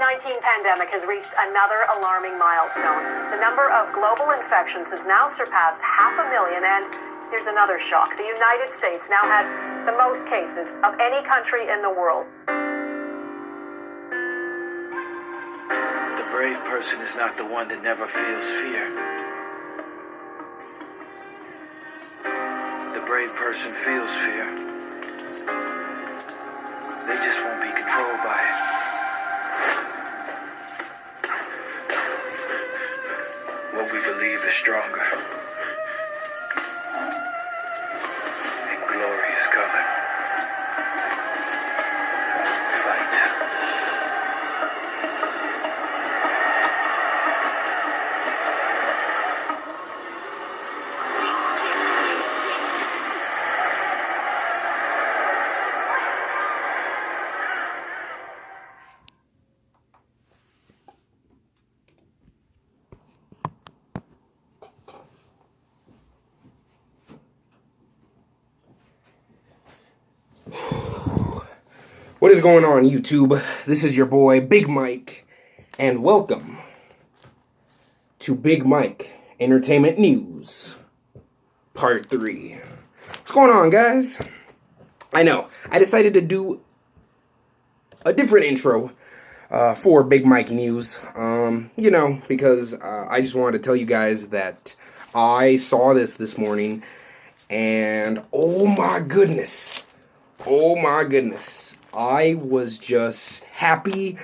COVID-19 pandemic has reached another alarming milestone. The number of global infections has now surpassed 500,000, and here's another shock. The United States now has the most cases of any country in the world. The brave person is not the one that never feels fear. The brave person feels fear. They just won't be controlled by it. What we believe is stronger. And glory is coming. Fight. What is going on, YouTube? This is your boy, Big Mike, and welcome to Big Mike Entertainment News, Part 3. What's going on, guys? I know, I decided to do a different intro for Big Mike News, because I just wanted to tell you guys that I saw this morning, and oh my goodness, I was just happy.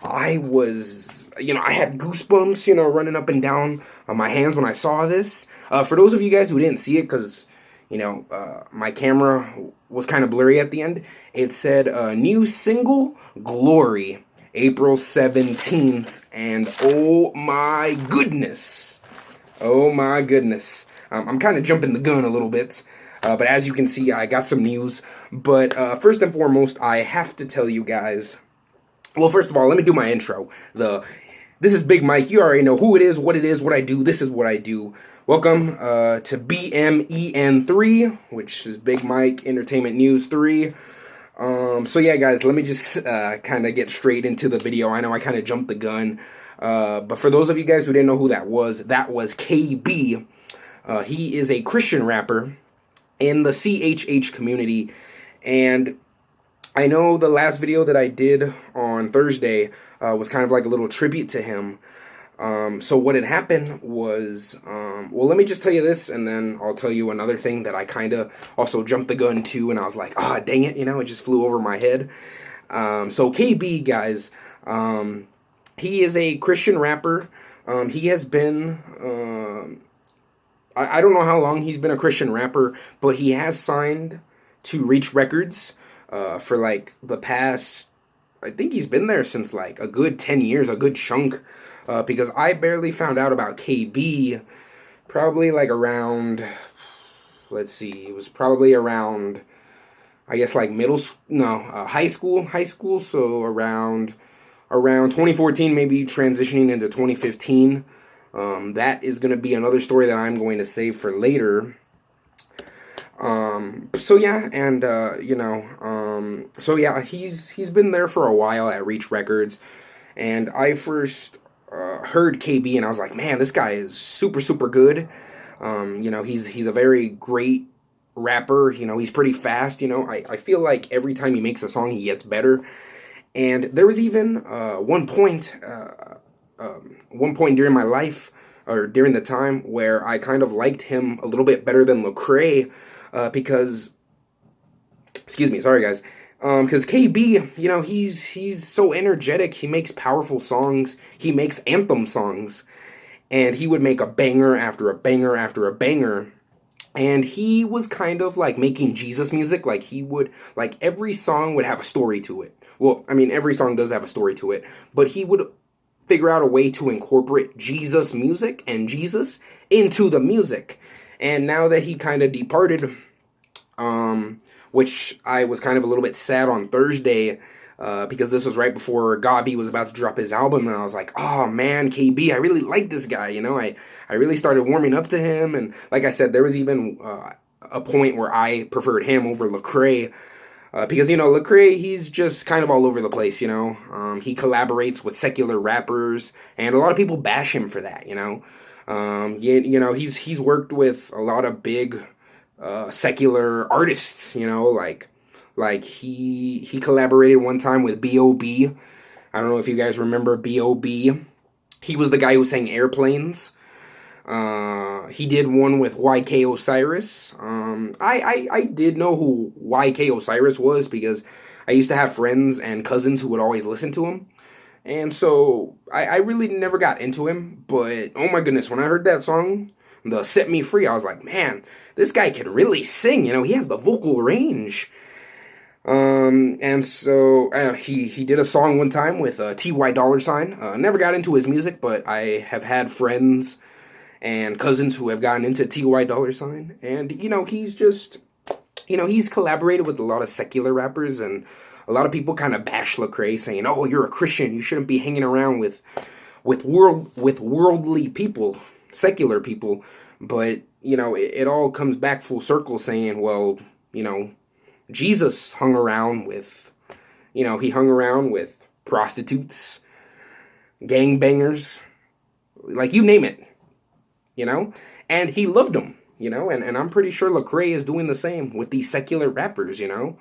I was, I had goosebumps, running up and down on my hands when I saw this. For those of you guys who didn't see it, because, my camera was kind of blurry at the end, it said, new single, Glory, April 17th, and oh my goodness, I'm kind of jumping the gun a little bit. But as you can see, I got some news. But first and foremost, I have to tell you guys. Well, first of all, let me do my intro. This is Big Mike. You already know who it is, what I do. This is what I do. Welcome to BMEN3, which is Big Mike Entertainment News 3. So yeah, guys, let me just kind of get straight into the video. I know I kind of jumped the gun. But for those of you guys who didn't know who that was KB. He is a Christian rapper in the CHH community, and I know the last video that I did on Thursday was kind of like a little tribute to him. So what had happened was, well, let me just tell you this, and then I'll tell you another thing that I kind of also jumped the gun to, and I was like, ah, dang it, it just flew over my head. So KB, guys, he is a Christian rapper. He has been, I don't know how long he's been a Christian rapper, but he has signed to Reach Records for like the past, I think he's been there since like a good 10 years, a good chunk, because I barely found out about KB probably like around, let's see, it was probably around, I guess like high school, so around 2014, maybe transitioning into 2015. That is going to be another story that I'm going to save for later. So yeah, he's been there for a while at Reach Records, and I first heard KB, and I was like, man, this guy is super, super good. He's a very great rapper. He's pretty fast. I feel like every time he makes a song, he gets better. And there was even one point during my life, or during the time, where I kind of liked him a little bit better than Lecrae, because, excuse me, sorry guys, because KB, he's so energetic. He makes powerful songs. He makes anthem songs, and he would make a banger after a banger after a banger. And he was kind of like making Jesus music. Like every song would have a story to it. Well, I mean, every song does have a story to it, but he would figure out a way to incorporate Jesus music and Jesus into the music. And now that he kind of departed, which I was kind of a little bit sad on Thursday, because this was right before Gabi was about to drop his album, and I was like, oh man, KB, I really like this guy, I really started warming up to him, and like I said, there was even a point where I preferred him over Lecrae, Because, you know, Lecrae, he's just kind of all over the place, you know. He collaborates with secular rappers, and a lot of people bash him for that, you know. You know, he's worked with a lot of big secular artists, you know, like he collaborated one time with B.O.B. I don't know if you guys remember B.O.B. He was the guy who sang Airplanes. He did one with YK Osiris. I did know who YK Osiris was because I used to have friends and cousins who would always listen to him. And so I really never got into him. But oh my goodness, when I heard that song, the Set Me Free, I was like, man, this guy can really sing. You know, he has the vocal range. And so he did a song one time with T.Y. Dollar Sign. Never got into his music, but I have had friends and cousins who have gotten into T.Y. Dollar Sign. And, you know, he's just, you know, he's collaborated with a lot of secular rappers, and a lot of people kind of bash Lecrae, saying, oh, you're a Christian, you shouldn't be hanging around with worldly people, secular people. But, you know, it all comes back full circle saying, well, you know, Jesus hung around with, you know, he hung around with prostitutes, gangbangers, like you name it, you know, and he loved them, you know, and I'm pretty sure Lecrae is doing the same with these secular rappers, you know,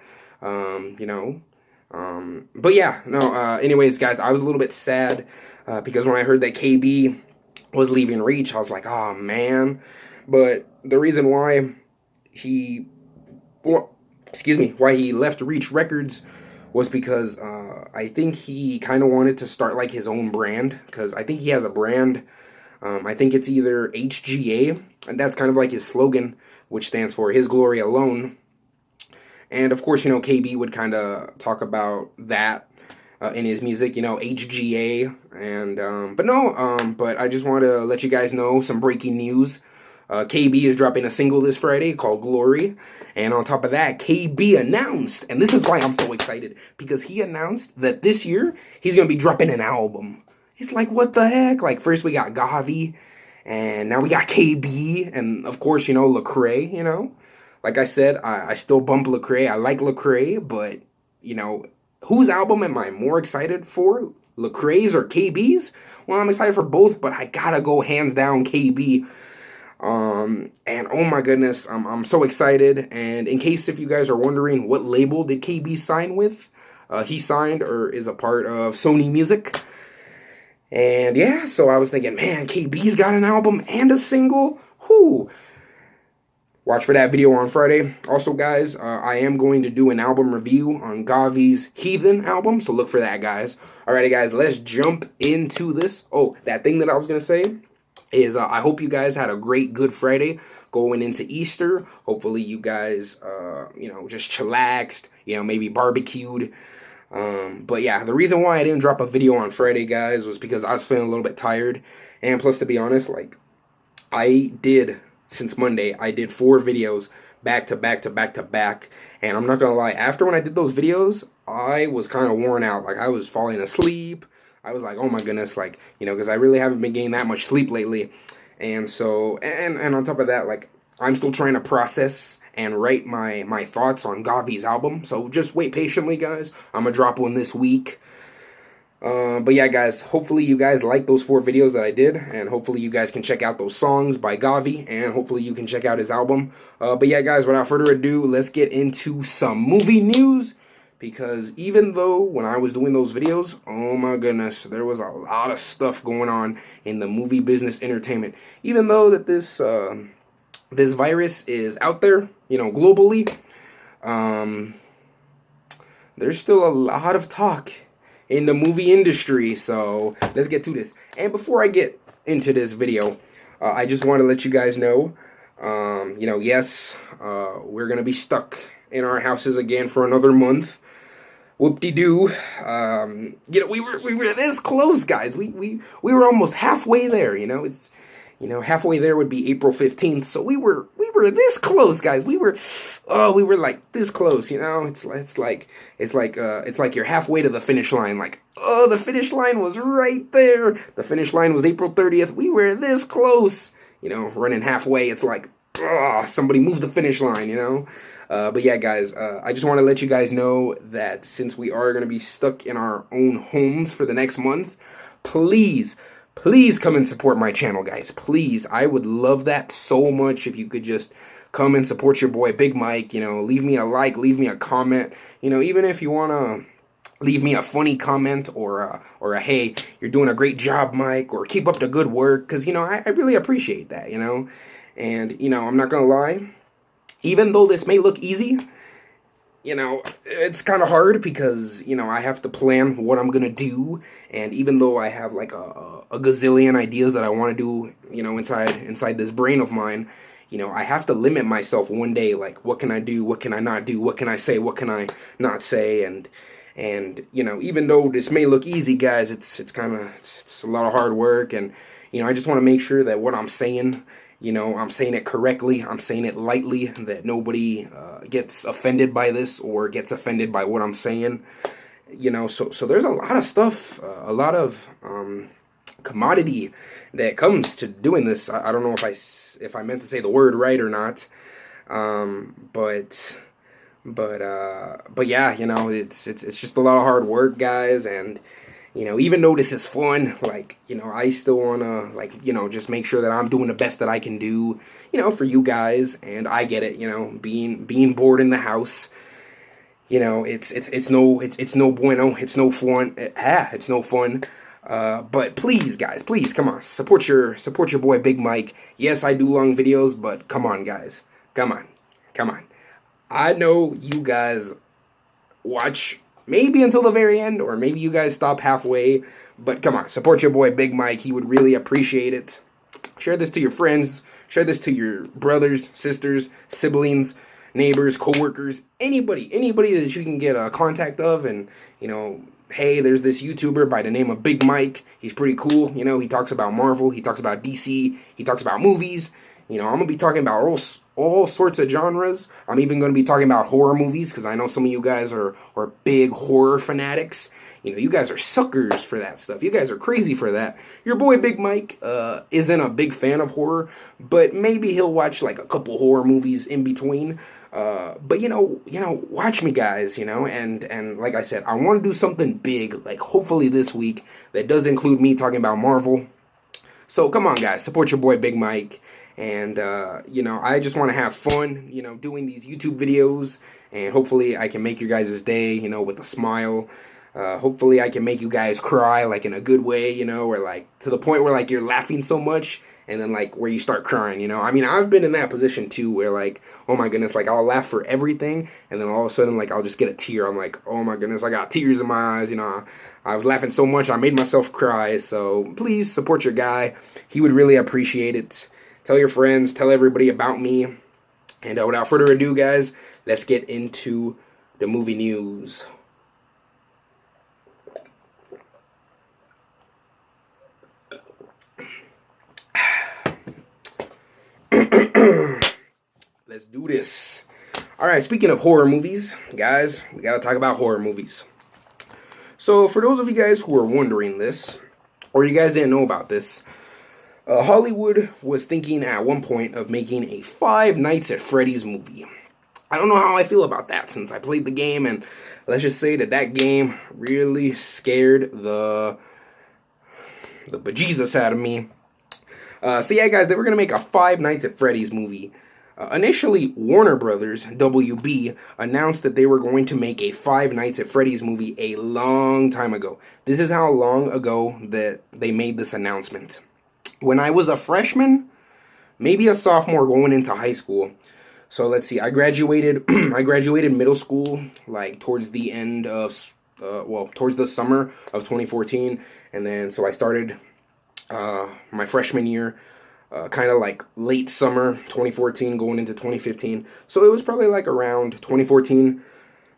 but yeah, no, anyways, guys, I was a little bit sad, because when I heard that KB was leaving Reach, I was like, oh man, but the reason why he left Reach Records was because I think he kind of wanted to start like his own brand, because I think he has a brand. I think it's either HGA, and that's kind of like his slogan, which stands for His Glory Alone. And of course, you know, KB would kind of talk about that in his music, you know, HGA. And but I just want to let you guys know some breaking news. KB is dropping a single this Friday called Glory. And on top of that, KB announced, and this is why I'm so excited, because he announced that this year he's going to be dropping an album. It's like, what the heck? Like, first we got Gavi, and now we got KB, and of course, you know, Lecrae, you know. Like I said, I still bump Lecrae. I like Lecrae, but, you know, whose album am I more excited for? Lecrae's or KB's? Well, I'm excited for both, but I gotta go hands down KB. And oh my goodness, I'm so excited. And in case if you guys are wondering, what label did KB sign with? He signed or is a part of Sony Music. And yeah, so I was thinking, man, KB's got an album and a single. Whoo! Watch for that video on Friday. Also, guys, I am going to do an album review on Gavi's Heathen album, so look for that, guys. Alrighty, guys, let's jump into this. Oh, that thing that I was going to say is I hope you guys had a great Good Friday going into Easter. Hopefully you guys, you know, just chillaxed, you know, maybe barbecued. But yeah, the reason why I didn't drop a video on Friday, guys, was because I was feeling a little bit tired. And plus, to be honest, like, since Monday, I did 4 videos back to back to back to back. And I'm not going to lie, after when I did those videos, I was kind of worn out. Like, I was falling asleep. I was like, oh my goodness, like, you know, because I really haven't been getting that much sleep lately. And so, and on top of that, like, I'm still trying to process and write my thoughts on Gavi's album. So just wait patiently, guys. I'm going to drop one this week. But yeah, guys, hopefully you guys like those 4 videos that I did, and hopefully you guys can check out those songs by Gavi, and hopefully you can check out his album. But yeah, guys, without further ado, let's get into some movie news, because even though when I was doing those videos, oh my goodness, there was a lot of stuff going on in the movie business entertainment. Even though that this virus is out there, you know, globally, there's still a lot of talk in the movie industry. So let's get to this. And before I get into this video, I just want to let you guys know, you know, yes, we're gonna be stuck in our houses again for another month. Whoop-de-doo. You know, we were this close, guys. We were almost halfway there. You know, it's, you know, halfway there would be April 15th. So we were this close, guys. We were like this close. You know, it's like you're halfway to the finish line. Like, oh, the finish line was right there. The finish line was April 30th. We were this close. You know, running halfway. It's like, oh, somebody moved the finish line. You know. But yeah, guys, I just want to let you guys know that since we are going to be stuck in our own homes for the next month, please come and support my channel, guys. Please, I would love that so much if you could just come and support your boy Big Mike. You know, leave me a like, leave me a comment. You know, even if you want to leave me a funny comment or a hey, you're doing a great job, Mike, or keep up the good work, because, you know, I really appreciate that, you know. And, you know, I'm not going to lie, even though this may look easy, you know, it's kind of hard because, you know, I have to plan what I'm going to do. And even though I have like a gazillion ideas that I want to do, you know, inside this brain of mine, you know, I have to limit myself one day. Like, what can I do? What can I not do? What can I say? What can I not say? And you know, even though this may look easy, guys, it's a lot of hard work. And, you know, I just want to make sure that what I'm saying, you know, I'm saying it correctly, I'm saying it lightly, that nobody gets offended by this or gets offended by what I'm saying. You know, so there's a lot of stuff, a lot of commodity that comes to doing this. I don't know if I meant to say the word right or not, but yeah, you know, it's just a lot of hard work, guys. And, you know, even though this is fun, like, you know, I still wanna, like, you know, just make sure that I'm doing the best that I can do, you know, for you guys. And I get it, you know, being bored in the house, you know, it's no bueno, it's no fun, it's no fun. But please, guys, please, come on, support your boy Big Mike. Yes, I do long videos, but come on, guys, come on. I know you guys watch maybe until the very end, or maybe you guys stop halfway, but come on, support your boy Big Mike. He would really appreciate it. Share this to your friends, share this to your brothers, sisters, siblings, neighbors, co-workers, anybody that you can get a contact of. And, you know, hey, there's this YouTuber by the name of Big Mike. He's pretty cool. You know, he talks about Marvel, he talks about DC, he talks about movies. You know, I'm going to be talking about all sorts of genres. I'm even going to be talking about horror movies, because I know some of you guys are big horror fanatics. You know, you guys are suckers for that stuff. You guys are crazy for that. Your boy Big Mike isn't a big fan of horror, but maybe he'll watch like a couple horror movies in between. But you know, watch me, guys, you know, and like I said, I want to do something big, like hopefully this week, that does include me talking about Marvel. So come on, guys, support your boy Big Mike. And, you know, I just want to have fun, you know, doing these YouTube videos, and hopefully I can make you guys' day, you know, with a smile. Hopefully I can make you guys cry, like, in a good way, you know, or, like, to the point where, like, you're laughing so much, and then, like, where you start crying, you know. I mean, I've been in that position, too, where, like, oh, my goodness, like, I'll laugh for everything, and then all of a sudden, like, I'll just get a tear. I'm like, oh, my goodness, I got tears in my eyes, you know. I was laughing so much, I made myself cry. So please support your guy. He would really appreciate it. Tell your friends, tell everybody about me. And without further ado, guys, let's get into the movie news. Let's do this. Alright, speaking of horror movies, guys, we gotta talk about horror movies. So, for those of you guys who are wondering this, or you guys didn't know about this, Hollywood was thinking at one point of making a Five Nights at Freddy's movie. I don't know how I feel about that, since I played the game, and let's just say that game really scared the bejesus out of me. So yeah, guys, they were going to make a Five Nights at Freddy's movie. Initially, Warner Brothers, WB, announced that they were going to make a Five Nights at Freddy's movie a long time ago. This is how long ago that they made this announcement. When I was a freshman, maybe a sophomore going into high school. So let's see, I graduated middle school, like towards the end of, towards the summer of 2014. And then, so I started my freshman year, kind of like late summer 2014 going into 2015. So it was probably like around 2014,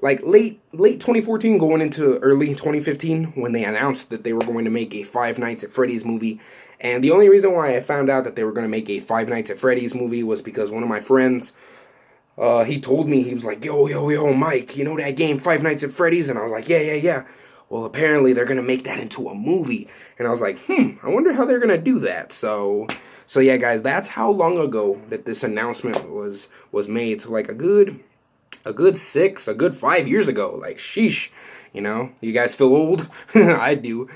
like late 2014 going into early 2015 when they announced that they were going to make a Five Nights at Freddy's movie. And the only reason why I found out that they were going to make a Five Nights at Freddy's movie was because one of my friends, he told me, he was like, yo, Mike, you know that game Five Nights at Freddy's? And I was like, yeah. Well, apparently they're going to make that into a movie. And I was like, I wonder how they're going to do that. So yeah, guys, that's how long ago that this announcement was made. So like a good a good 6, a good 5 years ago. Like, sheesh. You know, you guys feel old? I do.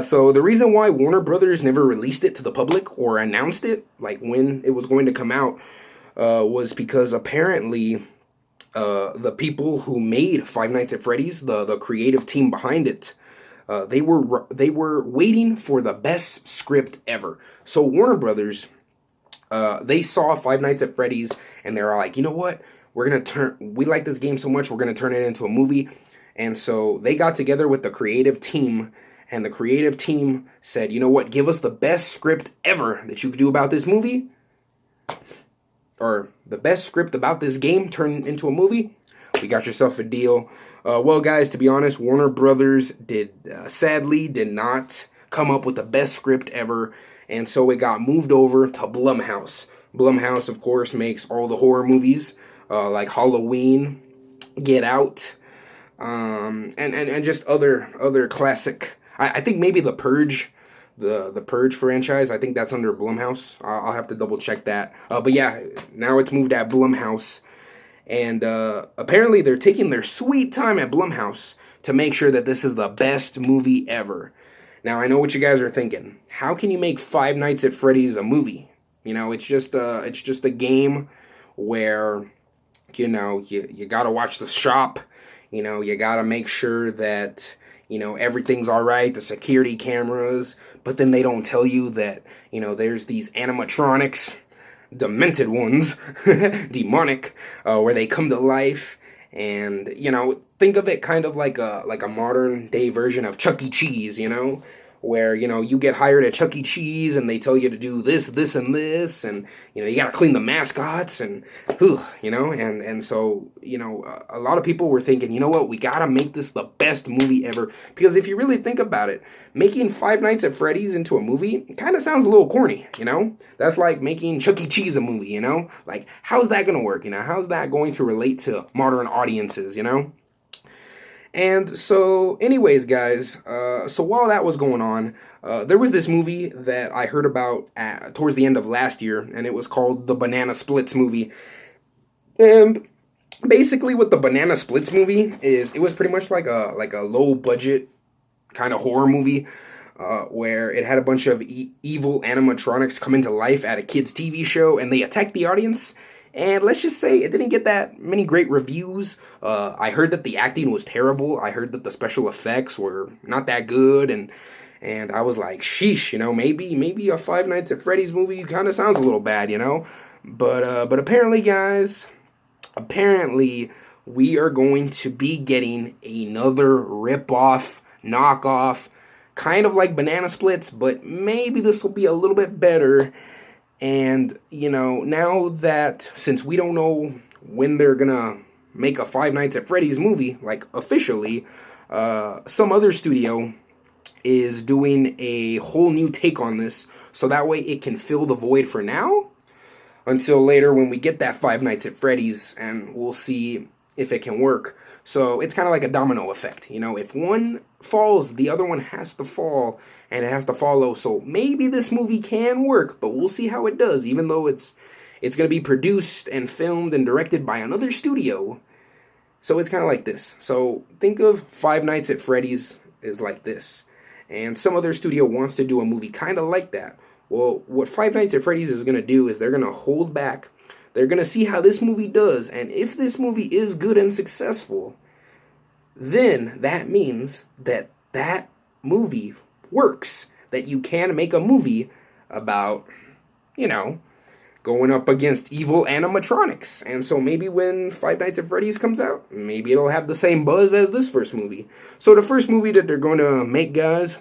So the reason why Warner Brothers never released it to the public or announced it, like when it was going to come out, was because apparently the people who made Five Nights at Freddy's, the creative team behind it, they were waiting for the best script ever. So Warner Brothers, they saw Five Nights at Freddy's and they were like, you know what? We like this game so much, we're gonna turn it into a movie. And so they got together with the creative team, and the creative team said, you know what? Give us the best script ever that you could do about this movie, or the best script about this game turned into a movie. We got yourself a deal. Well, guys, to be honest, Warner Brothers sadly did not come up with the best script ever, and so it got moved over to Blumhouse. Blumhouse, of course, makes all the horror movies like Halloween, Get Out, and just other classic. I think maybe The Purge. The Purge franchise, I think that's under Blumhouse. I'll have to double check that. But yeah, now it's moved at Blumhouse. And apparently they're taking their sweet time at Blumhouse to make sure that this is the best movie ever. Now, I know what you guys are thinking. How can you make Five Nights at Freddy's a movie? You know, it's just a game where, you know, you gotta watch the shop. You know, you gotta make sure that, you know, everything's all right, the security cameras, but then they don't tell you that, you know, there's these animatronics, demented ones, demonic, where they come to life, and, you know, think of it kind of like a modern day version of Chuck E. Cheese, you know, where, you know, you get hired at Chuck E. Cheese and they tell you to do this, this, and this, and, you know, you gotta clean the mascots, and, you know, and so, you know, a lot of people were thinking, you know what, we gotta make this the best movie ever, because if you really think about it, making Five Nights at Freddy's into a movie kind of sounds a little corny, you know? That's like making Chuck E. Cheese a movie, you know? Like, how's that gonna work, you know? How's that going to relate to modern audiences, you know? And so, anyways, guys, so while that was going on, there was this movie that I heard about towards the end of last year, and it was called the Banana Splits movie. And basically what the Banana Splits movie is, it was pretty much like a low budget kind of horror movie, where it had a bunch of evil animatronics come into life at a kid's TV show, and they attacked the audience. And let's just say it didn't get that many great reviews. I heard that the acting was terrible. I heard that the special effects were not that good, and I was like, sheesh, you know, maybe a Five Nights at Freddy's movie kind of sounds a little bad, you know. But apparently, guys, we are going to be getting another rip-off, knockoff, kind of like Banana Splits, but maybe this will be a little bit better. And, you know, now that, since we don't know when they're gonna make a Five Nights at Freddy's movie, like, officially, some other studio is doing a whole new take on this, so that way it can fill the void for now, until later when we get that Five Nights at Freddy's, and we'll see if it can work. So it's kind of like a domino effect, you know, if one falls, the other one has to fall, and it has to follow. So maybe this movie can work, but we'll see how it does, even though it's going to be produced and filmed and directed by another studio. So it's kind of like this. So think of Five Nights at Freddy's is like this, and some other studio wants to do a movie kind of like that. Well, what Five Nights at Freddy's is going to do is they're going to hold back. They're going to see how this movie does, and if this movie is good and successful, then that means that that movie works. That you can make a movie about, you know, going up against evil animatronics. And so maybe when Five Nights at Freddy's comes out, maybe it'll have the same buzz as this first movie. So the first movie that they're going to make, guys,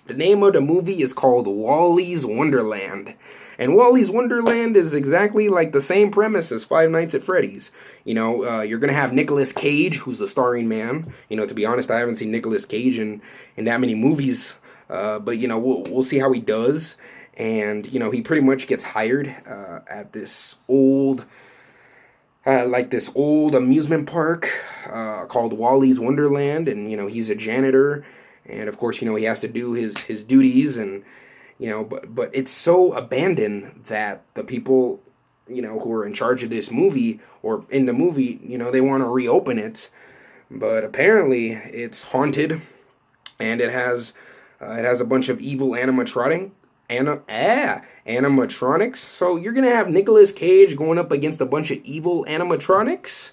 the name of the movie is called Wally's Wonderland. And Wally's Wonderland is exactly like the same premise as Five Nights at Freddy's. You know, you're going to have Nicolas Cage, who's the starring man. You know, to be honest, I haven't seen Nicolas Cage in that many movies. But, you know, we'll see how he does. And, you know, he pretty much gets hired at this old amusement park called Wally's Wonderland. And, you know, he's a janitor. And, of course, you know, he has to do his duties, and, you know, but it's so abandoned that the people who are in charge of this movie or in the movie, they want to reopen it, but apparently it's haunted, and it has a bunch of evil animatronics. So you're gonna have Nicolas Cage going up against a bunch of evil animatronics.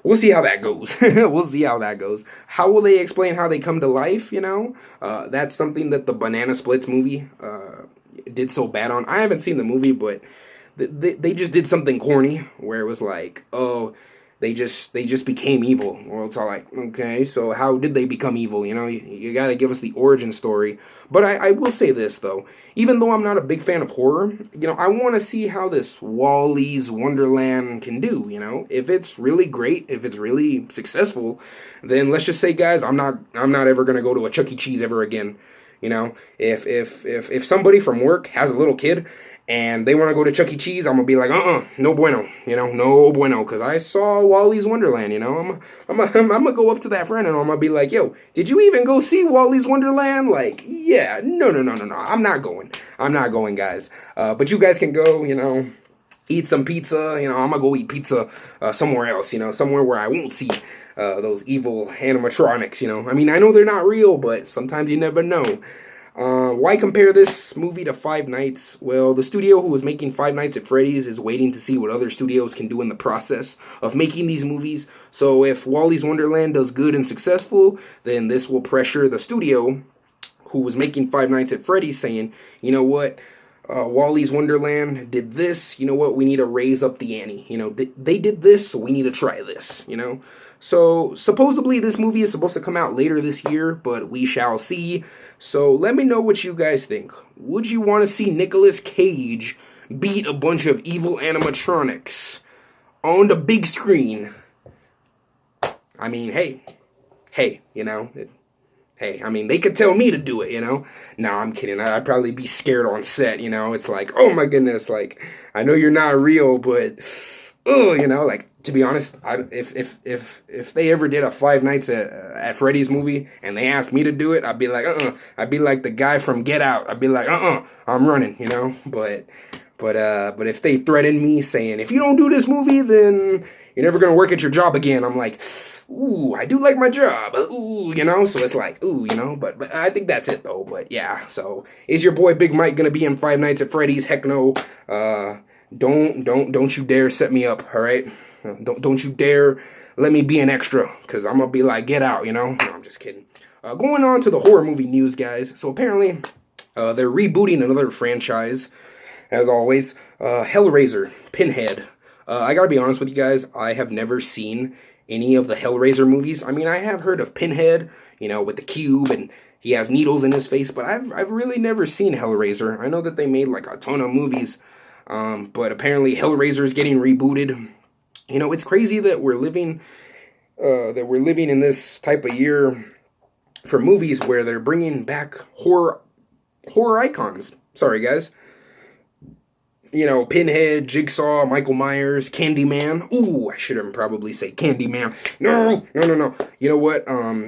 We'll see how that goes. We'll see how that goes. How will they explain how they come to life, That's something that the Banana Splits movie did so bad on. I haven't seen the movie, but they just did something corny where it was like, oh, they just became evil. Well, it's all like, okay, so how did they become evil? You got to give us the origin story. But I will say this, though. Even though I'm not a big fan of horror, I want to see how this Wally's Wonderland can do, If it's really great, if it's really successful, then let's just say, guys, I'm not ever going to go to a Chuck E. Cheese ever again. If somebody from work has a little kid and they want to go to Chuck E. Cheese, I'm going to be like, no bueno, no bueno, because I saw Wally's Wonderland, I'm going to go up to that friend and I'm going to be like, yo, did you even go see Wally's Wonderland? Like, yeah, no, I'm not going, guys, but you guys can go, eat some pizza, I'm going to go eat pizza somewhere else, somewhere where I won't see those evil animatronics, I mean, I know they're not real, but sometimes you never know. Why compare this movie to Five Nights? Well, the studio who was making Five Nights at Freddy's is waiting to see what other studios can do in the process of making these movies. So if Wally's Wonderland does good and successful, then this will pressure the studio who was making Five Nights at Freddy's, saying, you know what, Wally's Wonderland did this, you know what, we need to raise up the ante. They did this, so we need to try this, So, supposedly this movie is supposed to come out later this year, but we shall see. So, let me know what you guys think. Would you want to see Nicolas Cage beat a bunch of evil animatronics on the big screen? I mean, hey, I mean, they could tell me to do it, No, I'm kidding. I'd probably be scared on set, It's like, oh my goodness, like, I know you're not real, but, like, to be honest, if they ever did a Five Nights at Freddy's movie and they asked me to do it, I'd be like, I'd be like the guy from Get Out. I'd be like, I'm running, But if they threaten me saying, if you don't do this movie, then you're never gonna work at your job again, I'm like, ooh, I do like my job, ooh, So it's like, ooh, But I think that's it though. But yeah, so is your boy Big Mike gonna be in Five Nights at Freddy's? Heck no. Don't you dare set me up, all right? Don't you dare let me be an extra, because I'm going to be like, get out, No, I'm just kidding. Going on to the horror movie news, guys. So apparently, they're rebooting another franchise, as always. Hellraiser, Pinhead. I got to be honest with you guys, I have never seen any of the Hellraiser movies. I mean, I have heard of Pinhead, with the cube, and he has needles in his face, but I've really never seen Hellraiser. I know that they made like a ton of movies, but apparently Hellraiser is getting rebooted. It's crazy that we're living in this type of year for movies where they're bringing back horror icons. Sorry, guys. Pinhead, Jigsaw, Michael Myers, Candyman. Ooh, I shouldn't probably say Candyman. No. You know what?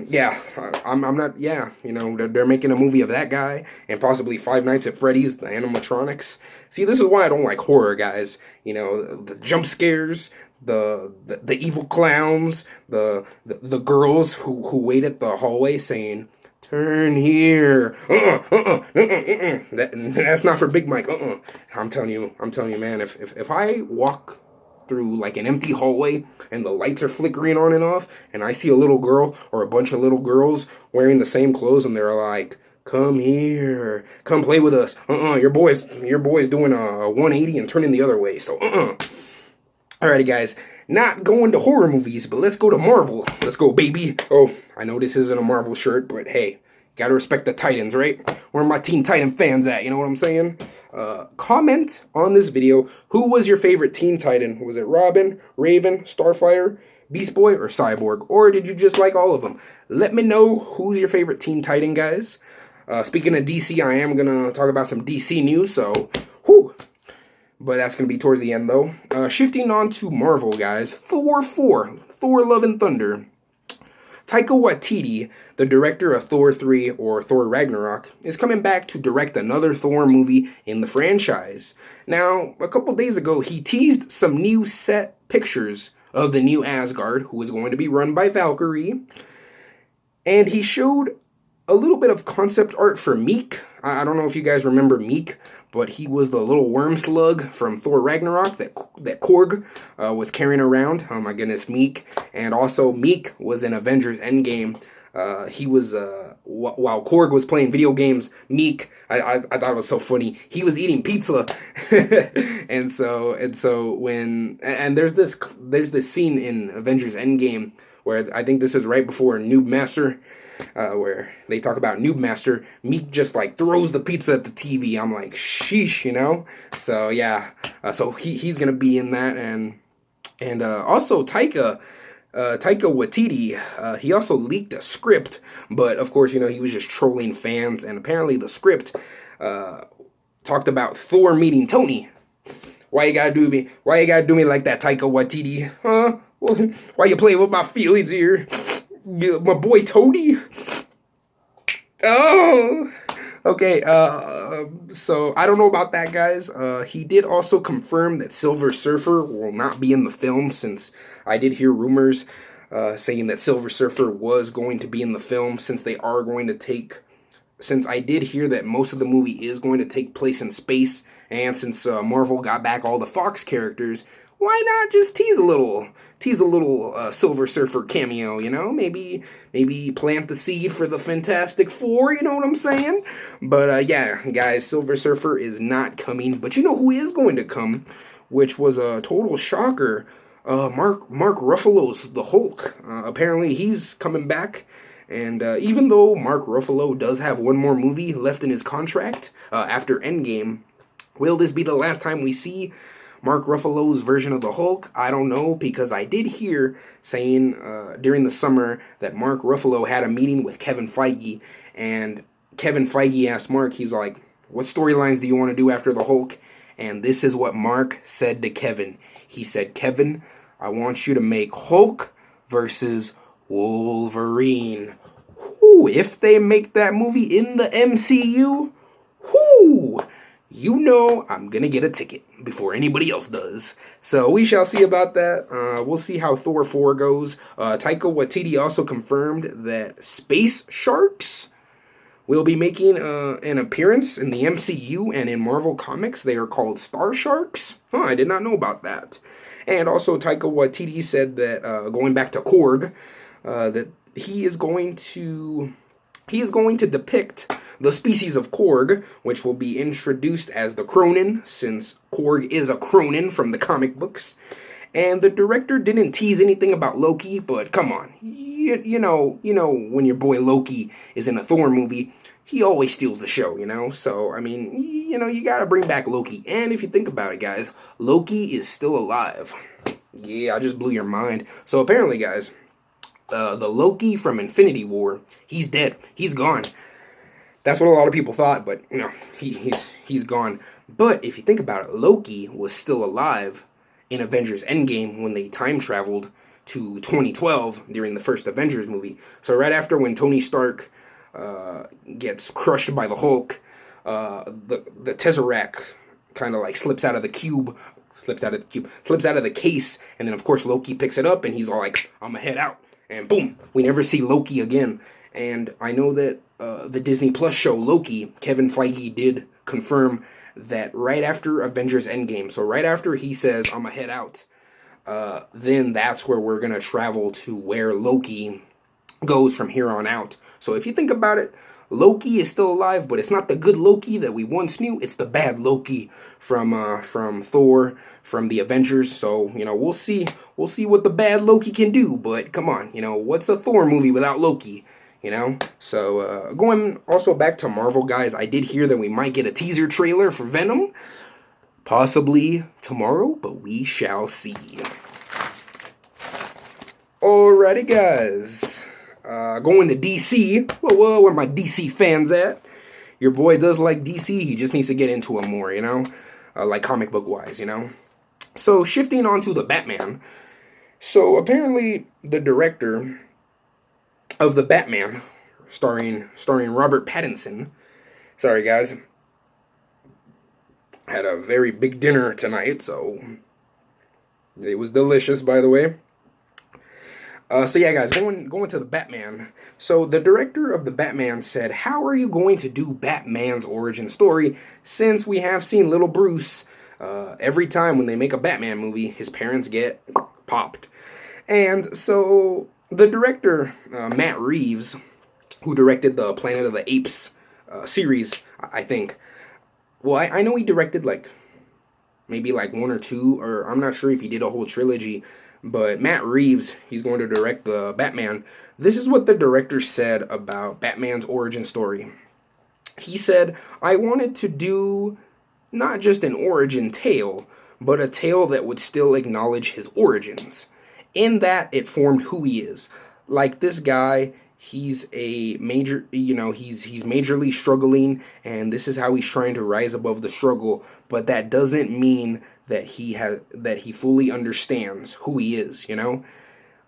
Yeah, I'm not, yeah, they're making a movie of that guy, and possibly Five Nights at Freddy's, the animatronics. See, this is why I don't like horror, guys. The jump scares, the evil clowns, the girls who wait at the hallway saying, turn here. That's not for Big Mike. I'm telling you, man. If I walk through like an empty hallway and the lights are flickering on and off, and I see a little girl or a bunch of little girls wearing the same clothes, and they're like, come here, come play with us. Your boy's doing a 180 and turning the other way. So Alrighty, guys. Not going to horror movies, but let's go to Marvel. Let's go, baby. Oh, I know this isn't a Marvel shirt, but hey, gotta respect the Titans, right? Where are my Teen Titan fans at? You know what I'm saying? Comment on this video. Who was your favorite Teen Titan? Was it Robin, Raven, Starfire, Beast Boy, or Cyborg? Or did you just like all of them? Let me know who's your favorite Teen Titan, guys. Speaking of DC, I am gonna talk about some DC news, so whew. But that's going to be towards the end, though. Shifting on to Marvel, guys. Thor 4. Thor Love and Thunder. Taika Waititi, the director of Thor 3 or Thor Ragnarok, is coming back to direct another Thor movie in the franchise. Now, a couple days ago, he teased some new set pictures of the new Asgard, who is going to be run by Valkyrie, and he showed a little bit of concept art for Miek. I don't know if you guys remember Miek, but he was the little worm slug from Thor Ragnarok that Korg was carrying around. Oh my goodness, Miek. And also Miek was in Avengers Endgame. He was, while Korg was playing video games, Miek, I thought it was so funny, he was eating pizza. and so when, and there's this scene in Avengers Endgame where I think this is right before Noob Master, where they talk about Noob Master. Miek just like throws the pizza at the TV. I'm like, sheesh, you know? So yeah, so he's gonna be in that, and also Taika Waititi, he also leaked a script, but of course, you know, he was just trolling fans, and apparently the script talked about Thor meeting Tony. Why you gotta do me like that, Taika Waititi? Huh? Why you playing with my feelings here? My boy Tony? Oh! Okay, so I don't know about that, guys. He did also confirm that Silver Surfer will not be in the film, since I did hear rumors saying that Silver Surfer was going to be in the film, since I did hear that most of the movie is going to take place in space, and since Marvel got back all the Fox characters, why not just tease a little Silver Surfer cameo, you know? Maybe plant the seed for the Fantastic Four, you know what I'm saying? But yeah, guys, Silver Surfer is not coming. But you know who is going to come, which was a total shocker. Mark Ruffalo's The Hulk. Apparently he's coming back. And even though Mark Ruffalo does have one more movie left in his contract after Endgame, will this be the last time we see Mark Ruffalo's version of the Hulk? I don't know, because I did hear saying during the summer that Mark Ruffalo had a meeting with Kevin Feige, and Kevin Feige asked Mark, he was like, what storylines do you want to do after the Hulk? And this is what Mark said to Kevin. He said, Kevin, I want you to make Hulk versus Wolverine. Whew, if they make that movie in the MCU, whoo, you know I'm gonna get a ticket before anybody else does. So we shall see about that. We'll see how Thor 4 goes. Taika Waititi also confirmed that Space Sharks will be making an appearance in the MCU and in Marvel Comics. They are called Star Sharks. Huh, I did not know about that. And also Taika Waititi said that, going back to Korg, that he is going to depict the species of Korg, which will be introduced as the Kronin, since Korg is a Kronin from the comic books. And the director didn't tease anything about Loki, but come on, you know when your boy Loki is in a Thor movie, he always steals the show, you know? So, I mean, you know, you gotta bring back Loki. And if you think about it, guys, Loki is still alive. Yeah, I just blew your mind. So apparently, guys, the Loki from Infinity War, he's dead. He's gone. That's what a lot of people thought, but you know, he's gone. But if you think about it, Loki was still alive in Avengers Endgame when they time traveled to 2012 during the first Avengers movie. So right after when Tony Stark gets crushed by the Hulk, the Tesseract kind of like slips out of the case, and then of course Loki picks it up and he's all like, I'm gonna head out. And boom, we never see Loki again. And I know that the Disney Plus show Loki, Kevin Feige did confirm that right after Avengers Endgame, so right after he says, I'm gonna head out, then that's where we're gonna travel to where Loki goes from here on out. So if you think about it, Loki is still alive, but it's not the good Loki that we once knew. It's the bad Loki from Thor, from the Avengers. So, you know, we'll see what the bad Loki can do. But come on, you know, what's a Thor movie without Loki? You know? So, going also back to Marvel, guys, I did hear that we might get a teaser trailer for Venom. Possibly tomorrow, but we shall see. Alrighty, guys. Going to DC. Whoa, where my DC fans at? Your boy does like DC. He just needs to get into it more, you know? Like comic book wise, you know? So, shifting on to the Batman. So, apparently, the director of the Batman, starring Robert Pattinson. Sorry, guys. Had a very big dinner tonight, so it was delicious, by the way. So yeah, guys, going to the Batman. So the director of the Batman said, "How are you going to do Batman's origin story since we have seen little Bruce every time when they make a Batman movie, his parents get popped?" And so the director, Matt Reeves, who directed the Planet of the Apes series, I think. Well, I know he directed maybe one or two, or I'm not sure if he did a whole trilogy. But Matt Reeves, he's going to direct the Batman. This is what the director said about Batman's origin story. He said, "I wanted to do not just an origin tale, but a tale that would still acknowledge his origins. In that it formed who he is. Like this guy, he's a major, he's majorly struggling, and this is how he's trying to rise above the struggle, but that doesn't mean that he fully understands who he is,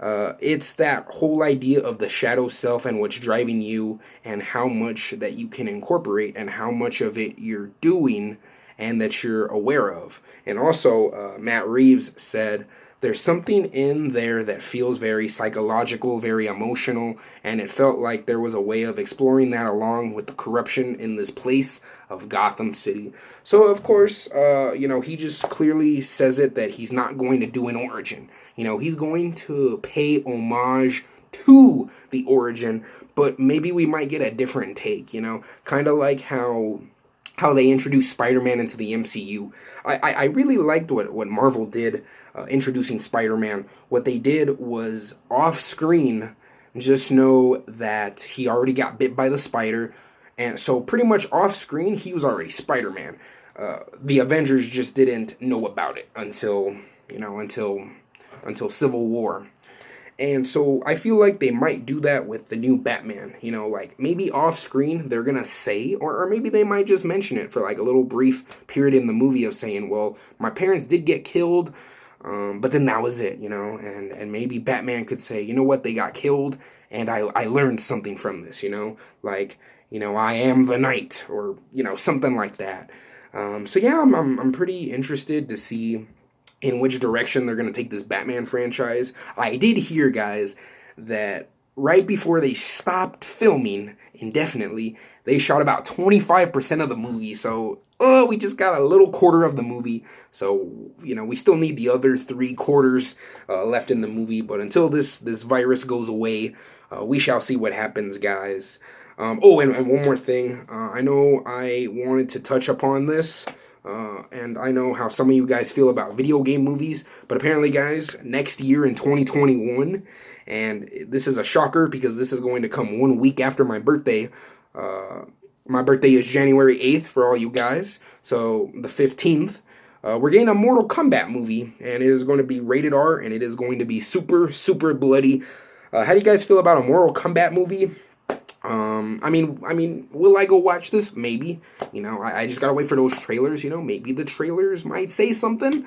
It's that whole idea of the shadow self and what's driving you and how much that you can incorporate and how much of it you're doing and that you're aware of." And also, Matt Reeves said, "There's something in there that feels very psychological, very emotional, and it felt like there was a way of exploring that along with the corruption in this place of Gotham City." So, of course, he just clearly says it that he's not going to do an origin. He's going to pay homage to the origin, but maybe we might get a different take, kind of like how they introduced Spider-Man into the MCU. I really liked what Marvel did introducing Spider-Man. What they did was off-screen, just know that he already got bit by the spider, and so pretty much off-screen, he was already Spider-Man. The Avengers just didn't know about it until Civil War. And so I feel like they might do that with the new Batman. Maybe off screen they're going to say, or maybe they might just mention it for a little brief period in the movie of saying, well, my parents did get killed, but then that was it, and maybe Batman could say, you know what, they got killed, and I learned something from this, I am the knight, or, something like that. So yeah, I'm pretty interested to see in which direction they're going to take this Batman franchise. I did hear, guys, that right before they stopped filming indefinitely, they shot about 25% of the movie. So, we just got a little quarter of the movie. So, we still need the other 3/4 left in the movie. But until this virus goes away, we shall see what happens, guys. And one more thing. I know I wanted to touch upon this. And I know how some of you guys feel about video game movies, but apparently, guys, next year in 2021, and this is a shocker because this is going to come 1 week after my birthday. My birthday is January 8th for all you guys, so the 15th. We're getting a Mortal Kombat movie, and it is going to be rated R, and it is going to be super, super bloody. How do you guys feel about a Mortal Kombat movie? I mean, will I go watch this? Maybe. I just gotta wait for those trailers. Maybe the trailers might say something.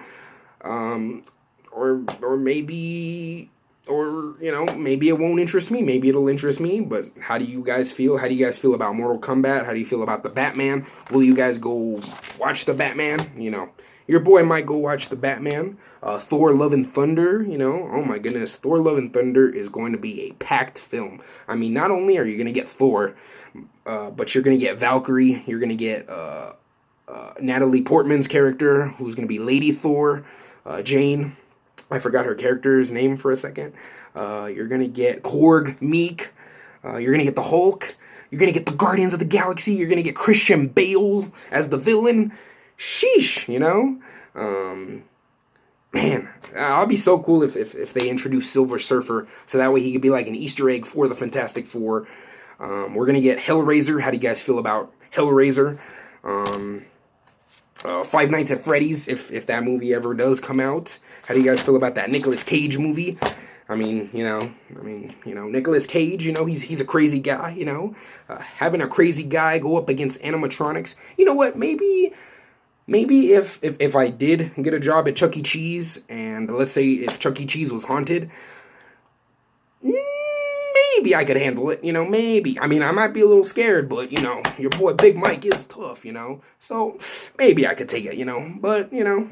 Or maybe it won't interest me. Maybe it'll interest me. But how do you guys feel? How do you guys feel about Mortal Kombat? How do you feel about the Batman? Will you guys go watch the Batman? Your boy might go watch the Batman. Thor Love and Thunder, oh my goodness, Thor Love and Thunder is going to be a packed film. I mean, not only are you going to get Thor, but you're going to get Valkyrie, you're going to get Natalie Portman's character, who's going to be Lady Thor, Jane, I forgot her character's name for a second. You're going to get Korg, Meek, you're going to get the Hulk, you're going to get the Guardians of the Galaxy, you're going to get Christian Bale as the villain. Sheesh, man, I'll be so cool if they introduce Silver Surfer, so that way he could be like an Easter egg for the Fantastic Four. We're gonna get Hellraiser. How do you guys feel about Hellraiser? Five Nights at Freddy's, if that movie ever does come out. How do you guys feel about that Nicolas Cage movie? Nicolas Cage, he's a crazy guy, having a crazy guy go up against animatronics. You know what, maybe if I did get a job at Chuck E. Cheese, and let's say if Chuck E. Cheese was haunted, maybe I could handle it, you know, maybe. I mean, I might be a little scared, but, you know, your boy Big Mike is tough, you know. So, maybe I could take it, you know. But, you know,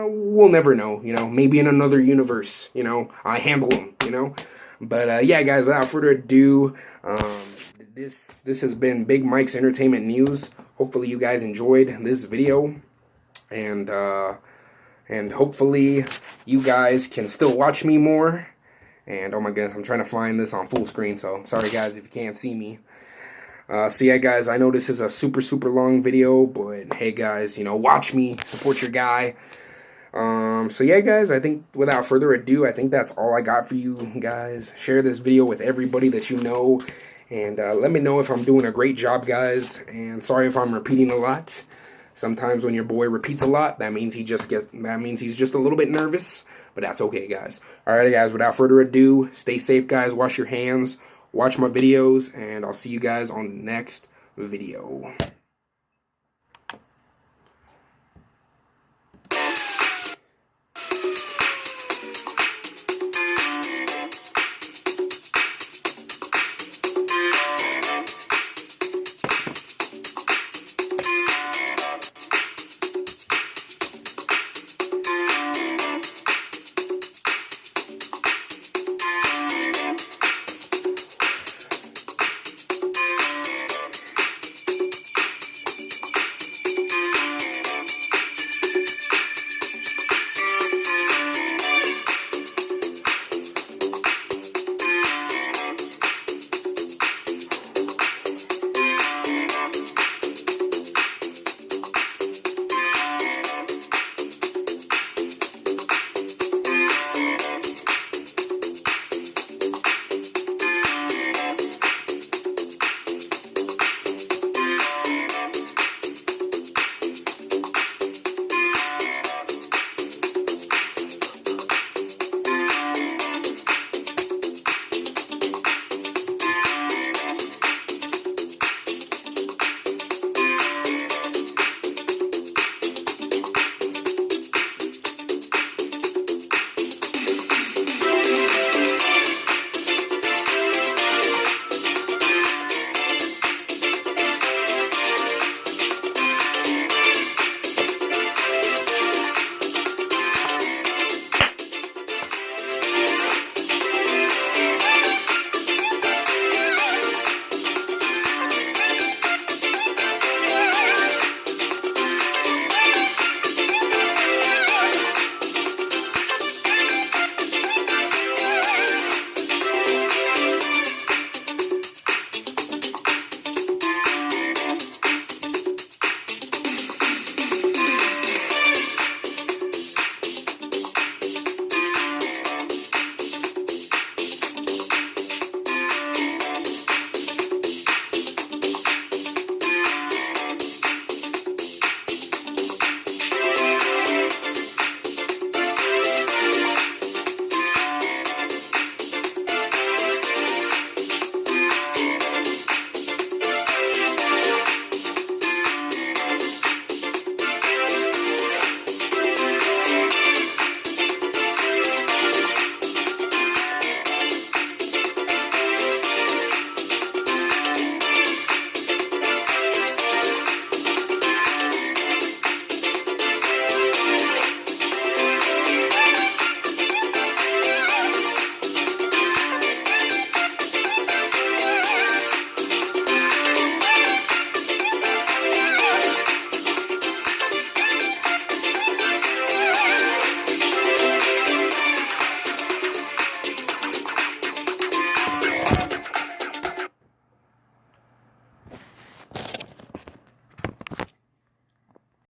we'll never know, you know. Maybe in another universe, you know, I handle him, you know. But, yeah, guys, without further ado, this has been Big Mike's Entertainment News. Hopefully you guys enjoyed this video. And hopefully you guys can still watch me more. And oh my goodness, I'm trying to find this on full screen, so sorry guys if you can't see me. So yeah guys, I know this is a super long video, but hey guys, you know, watch me, support your guy. So yeah guys, I think without further ado, I think that's all I got for you guys. Share this video with everybody that you know, and let me know if I'm doing a great job guys, and sorry if I'm repeating a lot. Sometimes when your boy repeats a lot, that means he's just a little bit nervous, but that's okay, guys. Alright, guys, without further ado, stay safe, guys. Wash your hands, watch my videos, and I'll see you guys on the next video.